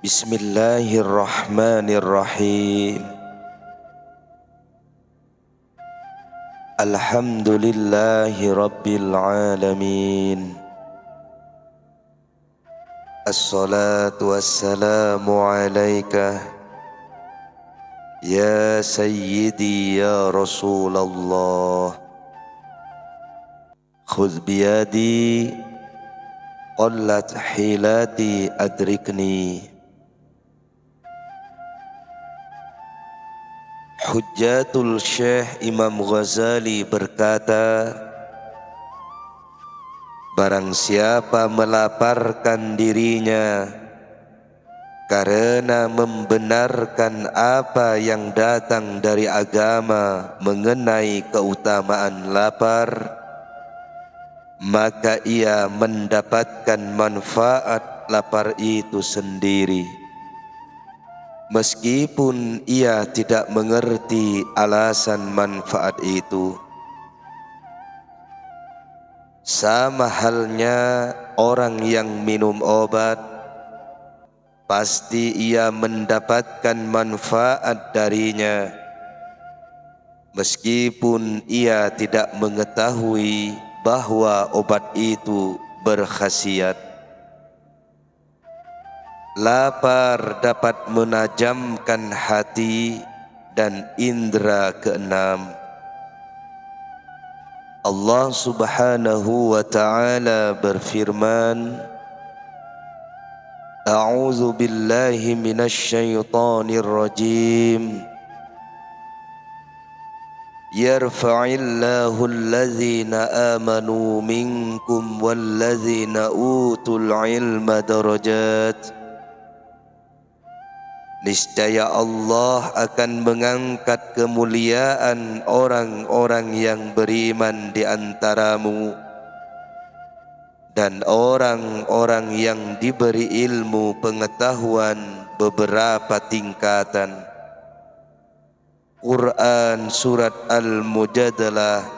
Bismillahirrahmanirrahim. Alhamdulillahi rabbil alamin. Assalatu wassalamu alaika ya sayyidi ya Rasulullah. Khudh biyadi qallat hilati adrikni. Hujjatul Syekh Imam Ghazali berkata, barang siapa melaparkan dirinya karena membenarkan apa yang datang dari agama mengenai keutamaan lapar, maka ia mendapatkan manfaat lapar itu sendiri, meskipun ia tidak mengerti alasan manfaat itu. Sama halnya orang yang minum obat, pasti ia mendapatkan manfaat darinya, meskipun ia tidak mengetahui bahwa obat itu berkhasiat. Lapar dapat menajamkan hati dan indera keenam. Allah Subhanahu wa ta'ala berfirman, A'udzu billahi minasy syaithanir rajim. Yarfa'illahu allazina amanu minkum wallazina utul ilma darajat. Niscaya Allah akan mengangkat kemuliaan orang-orang yang beriman di antaramu dan orang-orang yang diberi ilmu pengetahuan beberapa tingkatan. Quran Surat Al-Mujadalah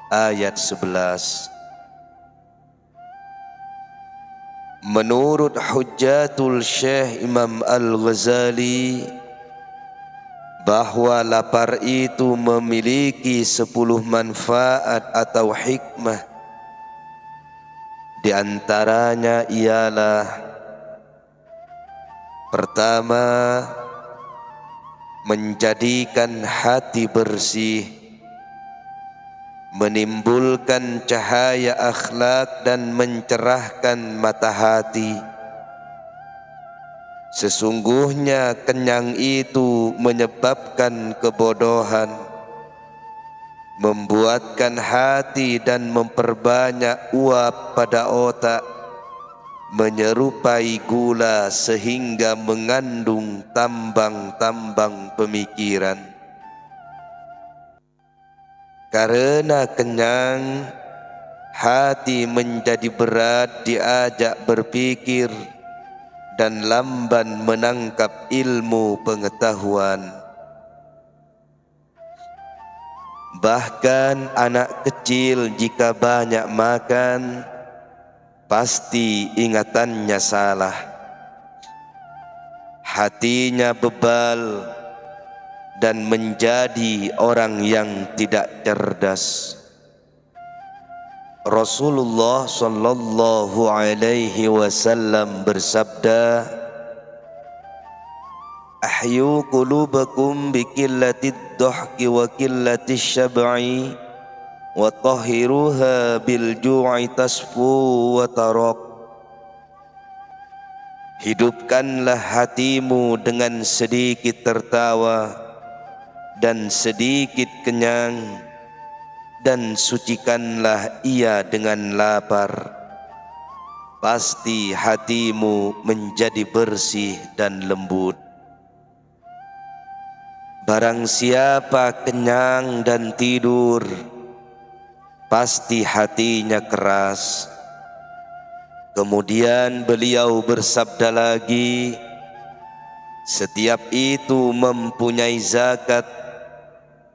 ayat 11. Menurut Hujjatul Syekh Imam Al-Ghazali, bahwa lapar itu memiliki 10 manfaat atau hikmah. Di antaranya ialah: pertama, menjadikan hati bersih, menimbulkan cahaya akhlak dan mencerahkan mata hati. Sesungguhnya kenyang itu menyebabkan kebodohan, membuatkan hati dan memperbanyak uap pada otak, menyerupai gula sehingga mengandung tambang-tambang pemikiran. Karena kenyang, hati menjadi berat diajak berpikir dan lamban menangkap ilmu pengetahuan. Bahkan anak kecil jika banyak makan, pasti ingatannya salah, hatinya bebal dan menjadi orang yang tidak cerdas. Rasulullah sallallahu alaihi wasallam bersabda, ahyu qulubakum bi qillatid dhahki wa qillatis syab'i wa tahhiruha bil ju'i tasfu wa taraq. Hidupkanlah hatimu dengan sedikit tertawa dan sedikit kenyang, dan sucikanlah ia dengan lapar. Pasti hatimu menjadi bersih dan lembut. Barang siapa kenyang dan tidur, pasti hatinya keras. Kemudian beliau bersabda lagi, setiap itu mempunyai zakat,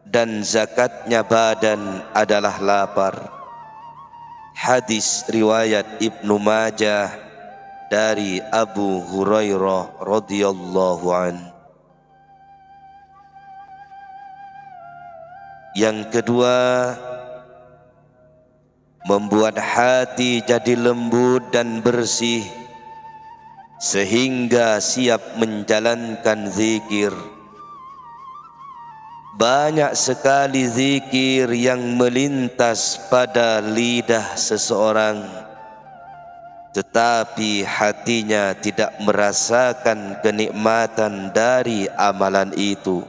dan zakatnya badan adalah lapar. Hadis riwayat Ibnu Majah dari Abu Hurairah radhiyallahu an. Yang kedua, membuat hati jadi lembut dan bersih sehingga siap menjalankan zikir. Banyak sekali zikir yang melintas pada lidah seseorang, tetapi hatinya tidak merasakan kenikmatan dari amalan itu.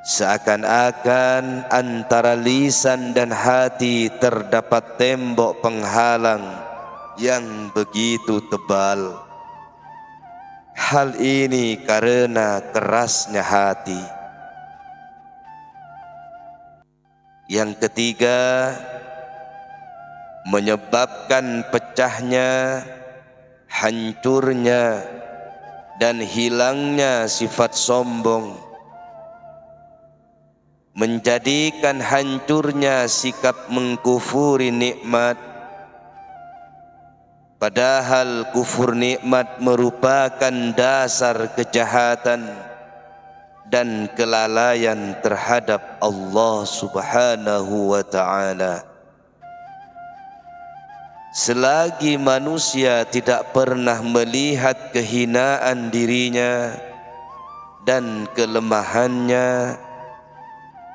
Seakan-akan antara lisan dan hati terdapat tembok penghalang yang begitu tebal. Hal ini karena kerasnya hati. Yang ketiga, menyebabkan pecahnya, hancurnya, dan hilangnya sifat sombong, menjadikan hancurnya sikap mengkufuri nikmat. Padahal kufur nikmat merupakan dasar kejahatan dan kelalaian terhadap Allah Subhanahu wa ta'ala. Selagi manusia tidak pernah melihat kehinaan dirinya dan kelemahannya,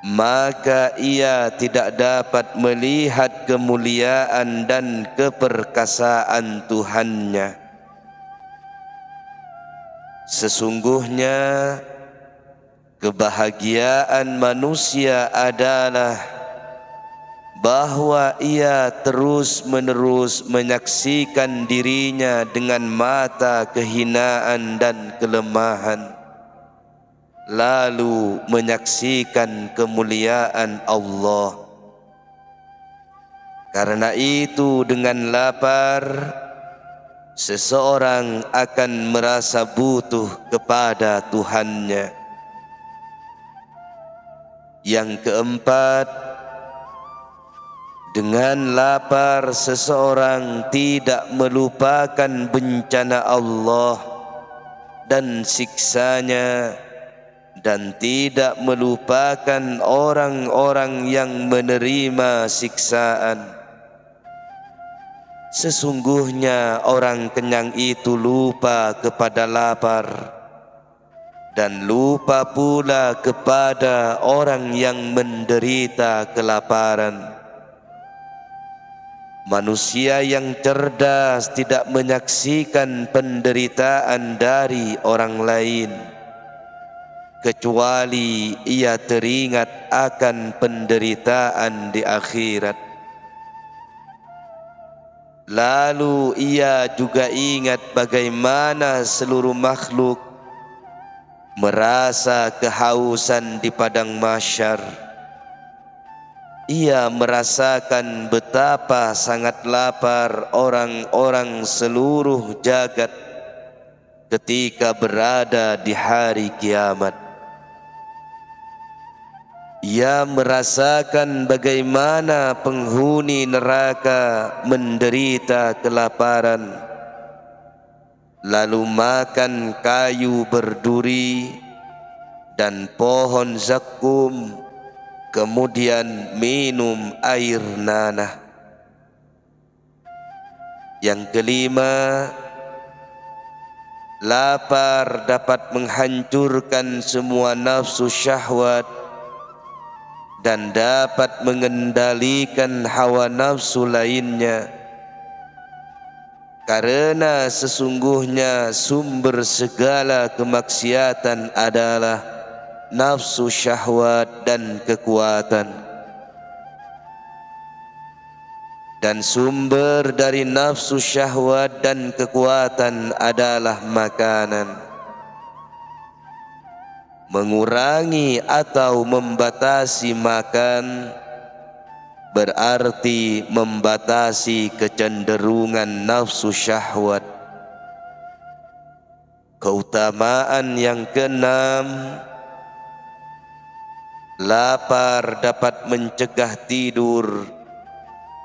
maka ia tidak dapat melihat kemuliaan dan keperkasaan Tuhannya. Sesungguhnya kebahagiaan manusia adalah bahwa ia terus-menerus menyaksikan dirinya dengan mata kehinaan dan kelemahan, lalu menyaksikan kemuliaan Allah. Karena itu dengan lapar, seseorang akan merasa butuh kepada Tuhannya. Yang keempat, dengan lapar seseorang tidak melupakan bencana Allah dan siksanya, dan tidak melupakan orang-orang yang menerima siksaan. Sesungguhnya orang kenyang itu lupa kepada lapar dan lupa pula kepada orang yang menderita kelaparan. Manusia yang cerdas tidak menyaksikan penderitaan dari orang lain, kecuali ia teringat akan penderitaan di akhirat. Lalu ia juga ingat bagaimana seluruh makhluk merasa kehausan di padang mahsyar. Ia merasakan betapa sangat lapar orang-orang seluruh jagat ketika berada di hari kiamat. Ia merasakan bagaimana penghuni neraka menderita kelaparan, lalu makan kayu berduri dan pohon zakum, kemudian minum air nanah. Yang kelima, lapar dapat menghancurkan semua nafsu syahwat dan dapat mengendalikan hawa nafsu lainnya. Karena sesungguhnya sumber segala kemaksiatan adalah nafsu syahwat dan kekuatan. Dan sumber dari nafsu syahwat dan kekuatan adalah makanan. Mengurangi atau membatasi makan berarti membatasi kecenderungan nafsu syahwat. Keutamaan yang keenam, lapar dapat mencegah tidur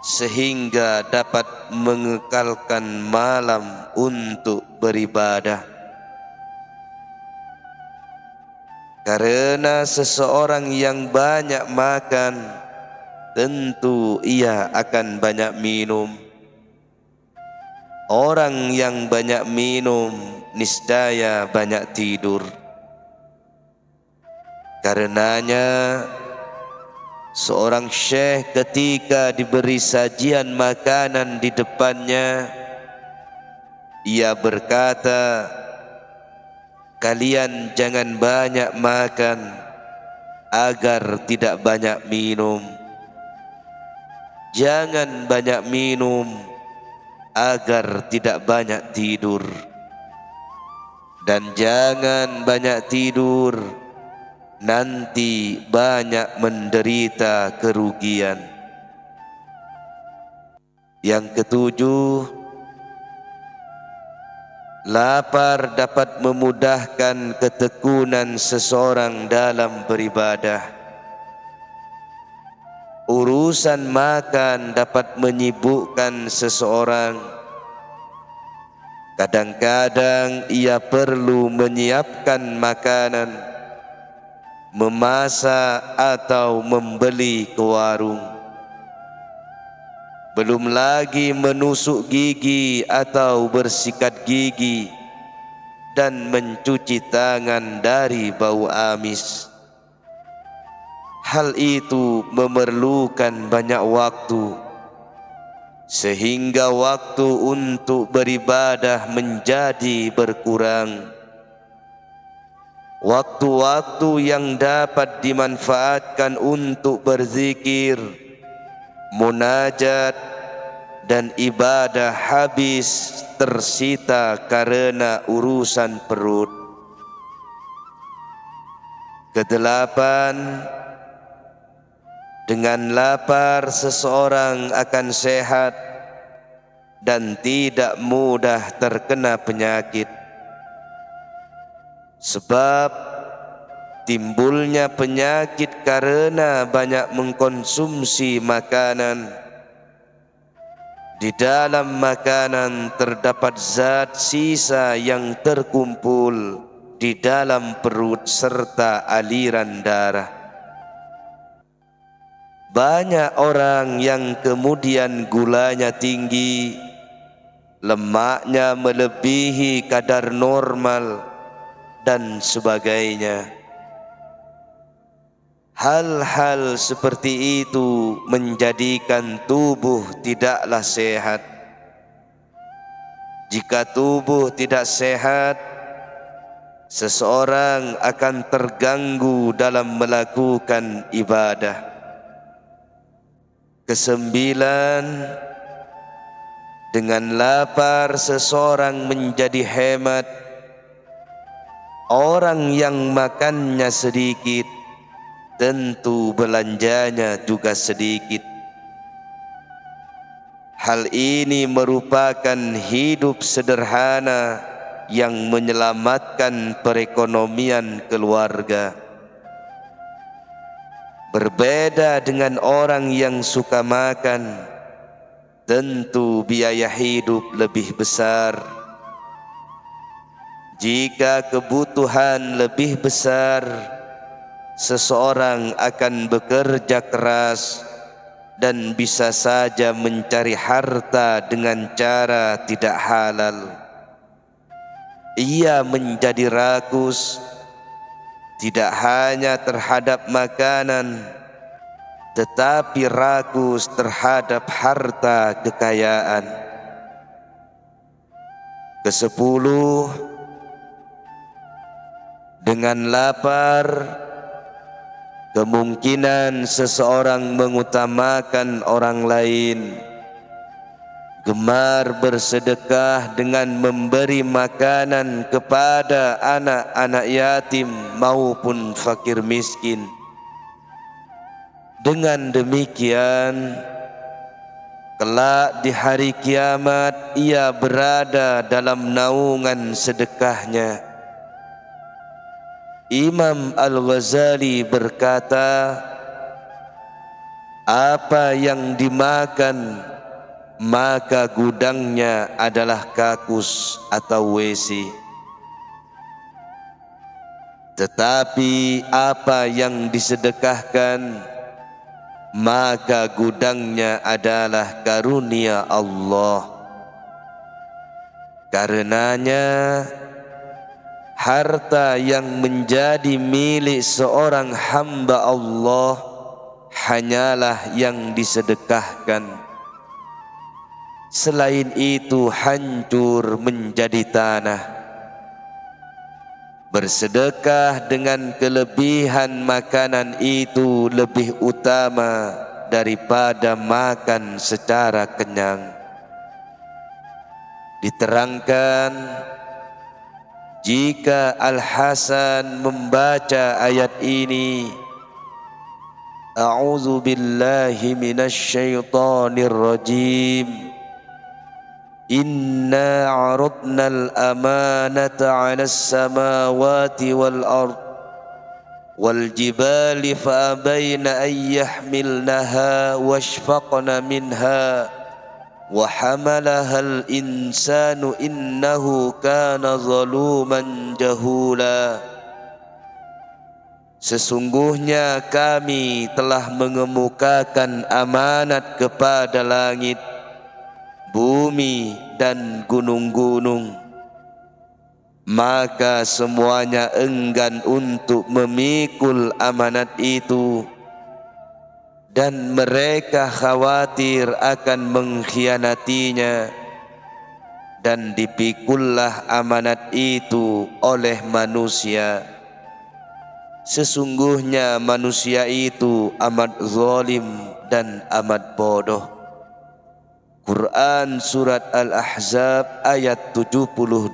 sehingga dapat mengekalkan malam untuk beribadah. Karena seseorang yang banyak makan, tentu ia akan banyak minum. Orang yang banyak minum niscaya banyak tidur. Karenanya seorang syekh ketika diberi sajian makanan di depannya, ia berkata, "Kalian jangan banyak makan agar tidak banyak minum. Jangan banyak minum agar tidak banyak tidur. Dan jangan banyak tidur, nanti banyak menderita kerugian." Yang ketujuh, lapar dapat memudahkan ketekunan seseorang dalam beribadah. Urusan makan dapat menyibukkan seseorang. Kadang-kadang ia perlu menyiapkan makanan, memasak atau membeli ke warung. Belum lagi menusuk gigi atau bersikat gigi dan mencuci tangan dari bau amis. Hal itu memerlukan banyak waktu, sehingga waktu untuk beribadah menjadi berkurang. Waktu-waktu yang dapat dimanfaatkan untuk berzikir, munajat dan ibadah habis tersita karena urusan perut. Kedelapan, dengan lapar seseorang akan sehat dan tidak mudah terkena penyakit. Sebab timbulnya penyakit karena banyak mengkonsumsi makanan. Di dalam makanan terdapat zat sisa yang terkumpul di dalam perut serta aliran darah. Banyak orang yang kemudian gulanya tinggi, lemaknya melebihi kadar normal, dan sebagainya. Hal-hal seperti itu menjadikan tubuh tidaklah sehat. Jika tubuh tidak sehat, seseorang akan terganggu dalam melakukan ibadah. Kesembilan, dengan lapar seseorang menjadi hemat. Orang yang makannya sedikit, tentu belanjanya juga sedikit. Hal ini merupakan hidup sederhana yang menyelamatkan perekonomian keluarga. Berbeda dengan orang yang suka makan, tentu biaya hidup lebih besar. Jika kebutuhan lebih besar, seseorang akan bekerja keras dan bisa saja mencari harta dengan cara tidak halal. Ia menjadi rakus, tidak hanya terhadap makanan, tetapi rakus terhadap harta kekayaan. Kesepuluh, dengan lapar, kemungkinan seseorang mengutamakan orang lain, gemar bersedekah dengan memberi makanan kepada anak-anak yatim maupun fakir miskin. Dengan demikian, kelak di hari kiamat ia berada dalam naungan sedekahnya. Imam Al-Ghazali berkata, Apa yang dimakan, maka gudangnya adalah kakus atau wesi. Tetapi apa yang disedekahkan, maka gudangnya adalah karunia Allah. Karenanya harta yang menjadi milik seorang hamba Allah hanyalah yang disedekahkan. Selain itu hancur menjadi tanah. Bersedekah dengan kelebihan makanan itu lebih utama daripada makan secara kenyang. Diterangkan, jika Al-Hasan membaca ayat ini, A'udzu billahi minasyaitonir rajim, Inna 'aradnal amanata 'alas samawati wal ard wal jibali fa abaina an yahmilnaha washfaqna minha wa hamalahal insanu innahu kana zaluman jahula. Sesungguhnya kami telah mengemukakan amanat kepada langit, bumi dan gunung-gunung, maka semuanya enggan untuk memikul amanat itu, dan mereka khawatir akan mengkhianatinya, dan dipikullah amanat itu oleh manusia. Sesungguhnya manusia itu amat zalim dan amat bodoh. Quran Surat Al-Ahzab ayat 72.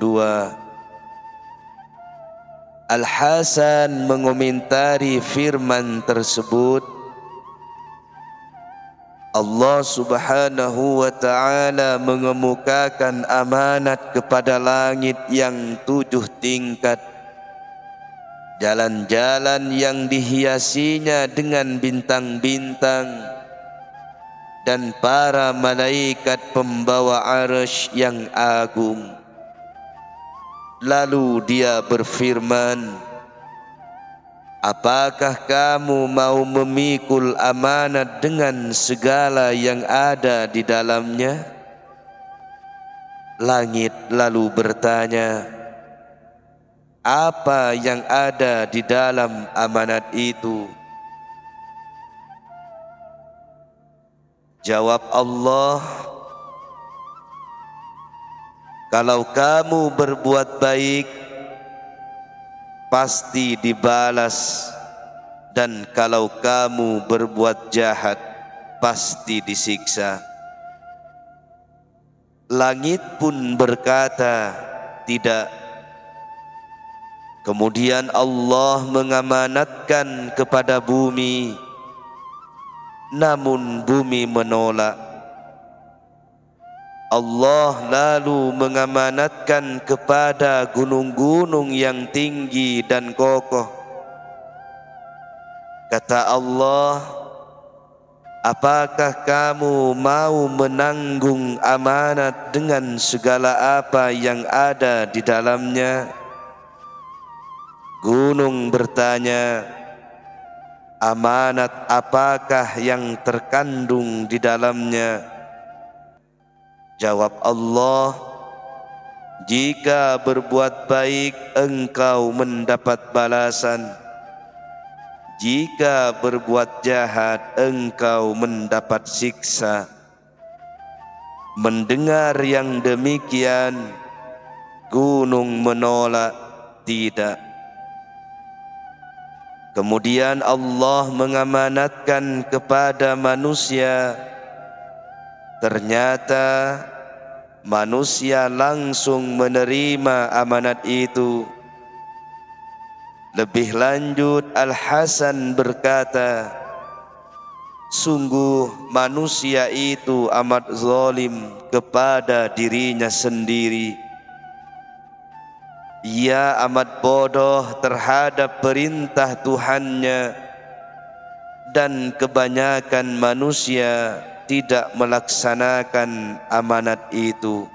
Al-Hasan mengomentari firman tersebut, Allah Subhanahu wa ta'ala mengemukakan amanat kepada langit yang 7 tingkat, jalan-jalan yang dihiasinya dengan bintang-bintang, dan para malaikat pembawa arsy yang agung. Lalu dia berfirman, apakah kamu mau memikul amanat dengan segala yang ada di dalamnya? Langit lalu bertanya, apa yang ada di dalam amanat itu? Jawab Allah, kalau kamu berbuat baik, pasti dibalas, dan kalau kamu berbuat jahat, pasti disiksa. Langit pun berkata, tidak. Kemudian Allah mengamanatkan kepada bumi, namun bumi menolak. Allah lalu mengamanatkan kepada gunung-gunung yang tinggi dan kokoh. Kata Allah, apakah kamu mau menanggung amanat dengan segala apa yang ada di dalamnya? Gunung bertanya, amanat apakah yang terkandung di dalamnya? Jawab Allah, jika berbuat baik engkau mendapat balasan, jika berbuat jahat engkau mendapat siksa. Mendengar yang demikian, gunung menolak, tidak. Kemudian Allah mengamanatkan kepada manusia. Ternyata manusia langsung menerima amanat itu. Lebih lanjut, Al-Hasan berkata, sungguh manusia itu amat zalim kepada dirinya sendiri. Ia amat bodoh terhadap perintah Tuhannya, dan kebanyakan manusia tidak melaksanakan amanat itu.